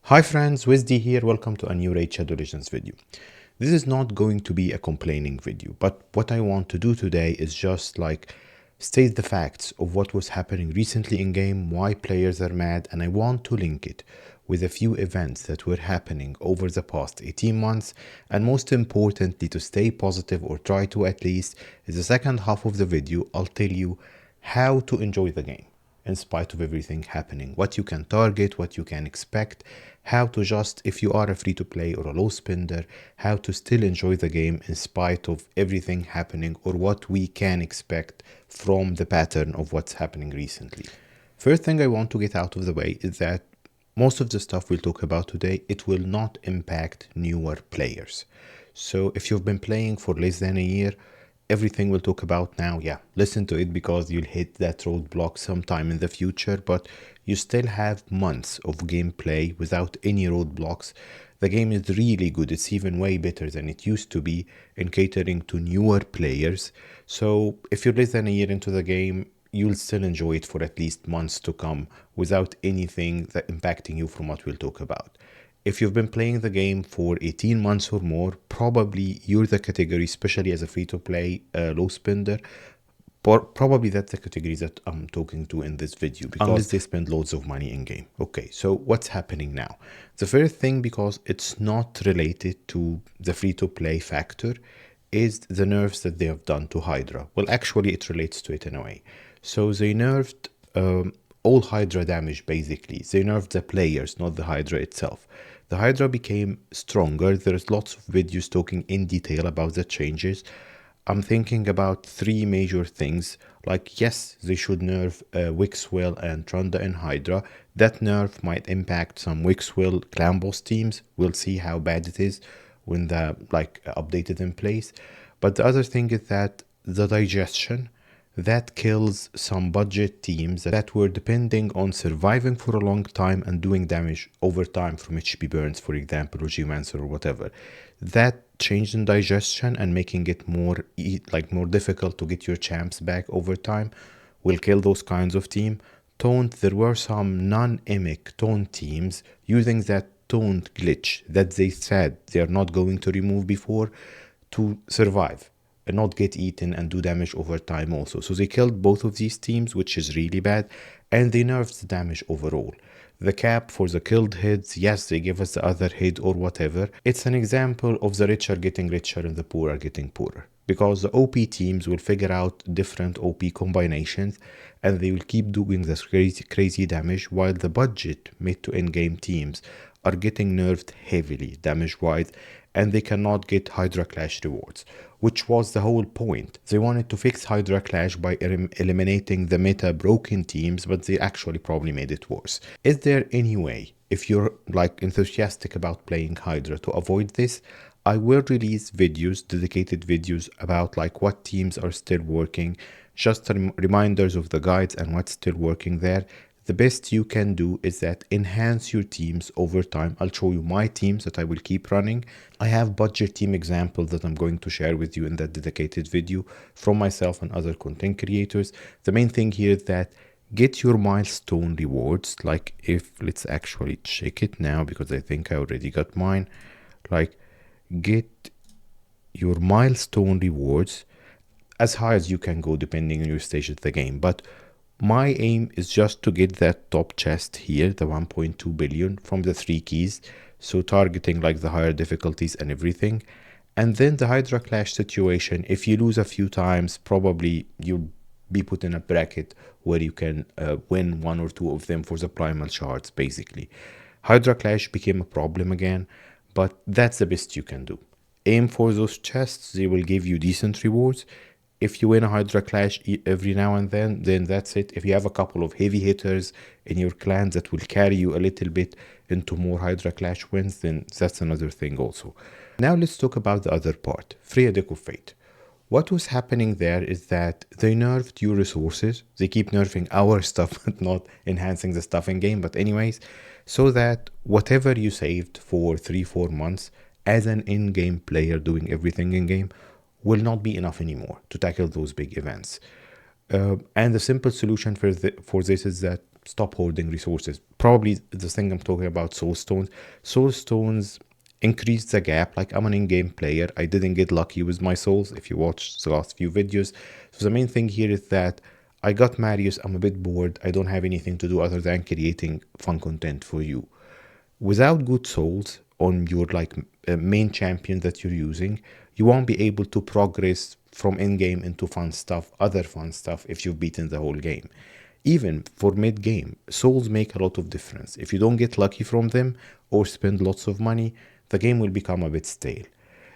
Hi friends, WizD here. Welcome to a new Raid Shadow Legends video. This is not going to be a complaining video, but what I want to do today is just state the facts of what was happening recently in game, why players are mad, and I want to link it with a few events that were happening over the past 18 months, and most importantly, to stay positive or try to at least, in the second half of the video, I'll tell you how to enjoy the game in spite of everything happening, what you can target, what you can expect, how to just, if you are a free to play or a low spender, how to still enjoy the game in spite of everything happening, or what we can expect from the pattern of what's happening recently. First thing I want to get out of the way is that most of the stuff we'll talk about today, it will not impact newer players. So if you've been playing for less than a year, everything we'll talk about now, listen to it because you'll hit that roadblock sometime in the future, but you still have months of gameplay without any roadblocks. The game is really good. It's even way better than it used to be in catering to newer players. So if you're less than a year into the game, you'll still enjoy it for at least months to come without anything that impacting you from what we'll talk about. If you've been playing the game for 18 months or more, probably you're the category, especially as a free-to-play low spender, probably that's the category that I'm talking to in this video, because unless they spend loads of money in game. Okay, so what's happening now? The first thing, because it's not related to the free-to-play factor, is the nerfs that they have done to Hydra. Well, actually, it relates to it in a way. So they nerfed all Hydra damage, basically. They nerfed the players, not the Hydra itself. The Hydra became stronger. There's lots of videos talking in detail about the changes. I'm thinking about three major things. Like, yes, they should nerf Wixwell and Trunda in Hydra. That nerf might impact some Wixwell clan boss teams. We'll see how bad it is when the updated in place. But the other thing is that the digestion, that kills some budget teams that were depending on surviving for a long time and doing damage over time from HP burns, for example, or Geomancer or whatever. That change in digestion and making it more difficult to get your champs back over time will kill those kinds of team. Taunt, there were some non-emic taunt teams using that taunt glitch that they said they are not going to remove before to survive and not get eaten and do damage over time also. So they killed both of these teams, which is really bad, and they nerfed the damage overall. The cap for the killed heads, yes, they give us the other head or whatever. It's an example of the rich are getting richer and the poor are getting poorer, because the OP teams will figure out different OP combinations and they will keep doing this crazy damage, while the budget mid to end game teams are getting nerfed heavily damage-wise, and they cannot get Hydra Clash rewards, which was the whole point. They wanted to fix Hydra Clash by eliminating the meta broken teams, but they actually probably made it worse. Is there any way, if you're enthusiastic about playing Hydra, to avoid this? I will release videos, dedicated videos about what teams are still working, just reminders of the guides and what's still working there. The best you can do is that enhance your teams over time. I'll show you my teams that I will keep running. I have budget team examples that I'm going to share with you in that dedicated video from myself and other content creators. The main thing here is that get your milestone rewards. Let's actually check it now, because I think I already got mine. Get your milestone rewards as high as you can go depending on your stage of the game. But my aim is just to get that top chest here, the 1.2 billion from the 3 keys. So targeting the higher difficulties and everything. And then the Hydra Clash situation, if you lose a few times, probably you'll be put in a bracket where you can win 1 or 2 of them for the primal shards, basically. Hydra Clash became a problem again, but that's the best you can do. Aim for those chests, they will give you decent rewards. If you win a Hydra Clash every now and then that's it. If you have a couple of heavy hitters in your clan that will carry you a little bit into more Hydra Clash wins, then that's another thing also. Now let's talk about the other part, Freya Deck of Fate. What was happening there is that they nerfed your resources. They keep nerfing our stuff, but not enhancing the stuff in game. But anyways, so that whatever you saved for 3-4 months as an in-game player doing everything in-game will not be enough anymore to tackle those big events. And the simple solution for this is that stop hoarding resources. Probably the thing I'm talking about, soul stones. Soul stones increase the gap. Like, I'm an in-game player, I didn't get lucky with my souls if you watched the last few videos. So the main thing here is that I got Marius, I'm a bit bored, I don't have anything to do other than creating fun content for you. Without good souls on your main champion that you're using, you won't be able to progress from in-game into fun stuff, other fun stuff, if you've beaten the whole game. Even for mid-game, souls make a lot of difference. If you don't get lucky from them or spend lots of money, the game will become a bit stale.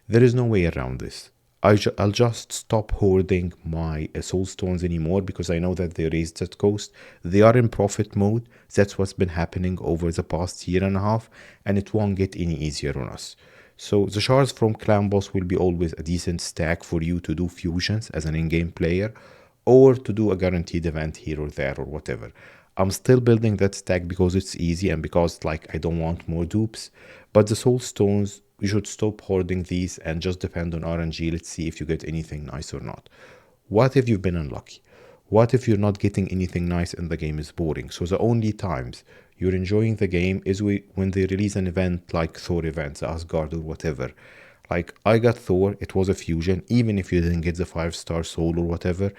There is no way around this. I'll just stop hoarding my soul stones anymore, because I know that they raised that cost. They are in profit mode. That's what's been happening over the past year and a half, and it won't get any easier on us. So the shards from Clan Boss will be always a decent stack for you to do fusions as an in-game player, or to do a guaranteed event here or there or whatever. I'm still building that stack because it's easy and because I don't want more dupes. But the soul stones, you should stop hoarding these and just depend on RNG. Let's see if you get anything nice or not. What if you've been unlucky? What if you're not getting anything nice and the game is boring? So the only times you're enjoying the game is when they release an event like Thor events, Asgard or whatever. Like, I got Thor, it was a fusion, even if you didn't get the 5-star soul or whatever.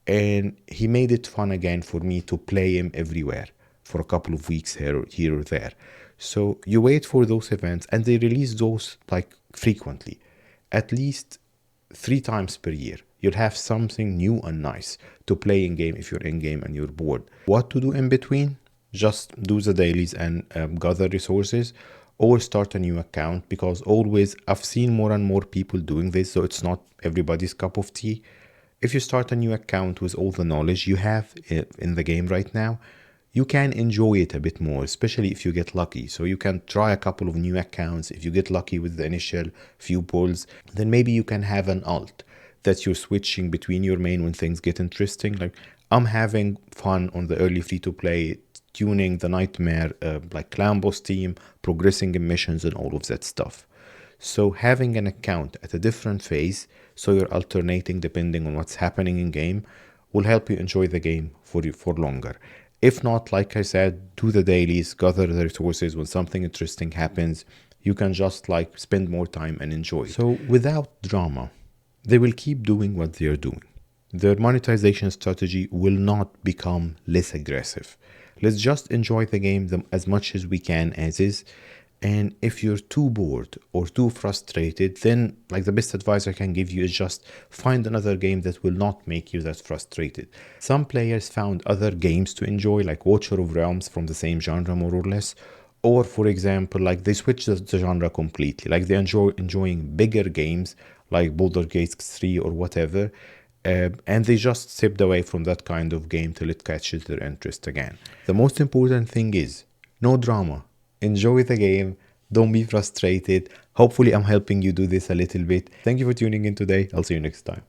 And he made it fun again for me to play him everywhere for a couple of weeks here or there. So you wait for those events, and they release those frequently, at least 3 times per year. You'll have something new and nice to play in game if you're in game and you're bored. What to do in between? Just do the dailies and gather resources, or start a new account, because always I've seen more and more people doing this, so it's not everybody's cup of tea. If you start a new account with all the knowledge you have in the game right now, you can enjoy it a bit more, especially if you get lucky. So you can try a couple of new accounts. If you get lucky with the initial few pulls, then maybe you can have an alt that you're switching between your main when things get interesting. Like, I'm having fun on the early free-to-play, tuning the Nightmare Clan Boss team, progressing in missions and all of that stuff. So having an account at a different phase, so you're alternating depending on what's happening in game, will help you enjoy the game for longer. If not, like I said, do the dailies, gather the resources. When something interesting happens, you can just spend more time and enjoy. So without drama, they will keep doing what they are doing. Their monetization strategy will not become less aggressive. Let's just enjoy the game as much as we can as is. And if you're too bored or too frustrated, then the best advice I can give you is just find another game that will not make you that frustrated. Some players found other games to enjoy, like Watcher of Realms from the same genre more or less. Or for example, they switch the genre completely. They enjoying bigger games like Baldur's Gate 3 or whatever. And they just stepped away from that kind of game till it catches their interest again. The most important thing is no drama. Enjoy the game. Don't be frustrated. Hopefully I'm helping you do this a little bit. Thank you for tuning in today. I'll see you next time.